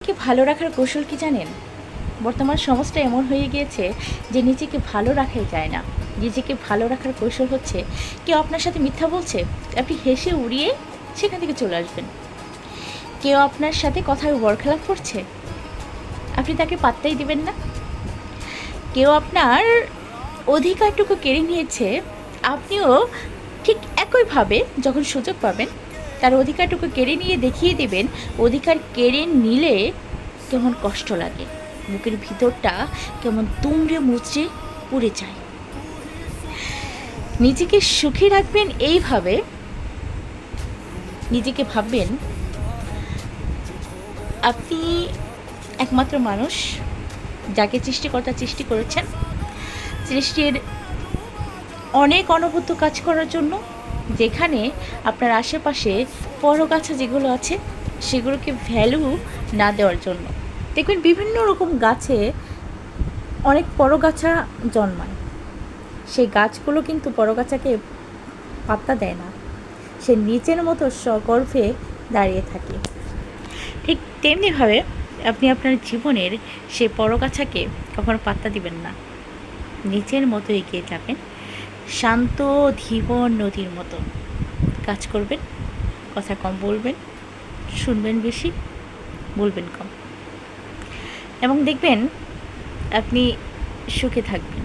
কে ভালো রাখার কৌশল কি জানেন? বর্তমান সমাজটা এমন হয়ে গিয়েছে যে নিজেকে ভালো রাখাই যায় না। নিজেকে ভালো রাখার কৌশল হচ্ছে কেউ আপনার সাথে মিথ্যা বলছে, আপনি হেসে উড়িয়ে সেখান থেকে চলে আসবেন। কেউ আপনার সাথে কথায় বরখেলাপ করছে, আপনি তাকে পাত্তাই দিবেন না। কেউ আপনার অধিকারটুকু কেড়ে নিয়েছে, আপনিও ঠিক একইভাবে যখন সুযোগ পাবেন তার অধিকারটুকু কেড়ে নিয়ে দেখিয়ে দেবেন অধিকার কেড়ে নিলে কেমন কষ্ট লাগে, বুকের ভিতরটা কেমন তুমড়ে মুচড়ে পুড়ে যায়। নিজেকে সুখী রাখবেন এইভাবে, নিজেকে ভাববেন আপনি একমাত্র মানুষ যাকে সৃষ্টিকর্তা সৃষ্টি করেছেন সৃষ্টির অনেক অনবদ্য কাজ করার জন্য, যেখানে আপনার আশেপাশে পরগাছা যেগুলো আছে সেগুলোকে ভ্যালু না দেওয়ার জন্য। দেখবেন বিভিন্ন রকম গাছে অনেক পরগাছা জন্মায়, সেই গাছগুলো কিন্তু পরগাছাকে পাত্তা দেয় না, সে নিজের মতো সগর্ভে দাঁড়িয়ে থাকে। ঠিক তেমনিভাবে আপনি আপনার জীবনের সে পরগাছাকে কখনো পাত্তা দিবেন না, নিজের মতো এগিয়ে যাবেন, শান্ত ধীবর নদীর মতো কাজ করবেন, কথা কম বলবেন, শুনবেন বেশি, বলবেন কম, এবং দেখবেন আপনি সুখে থাকবেন।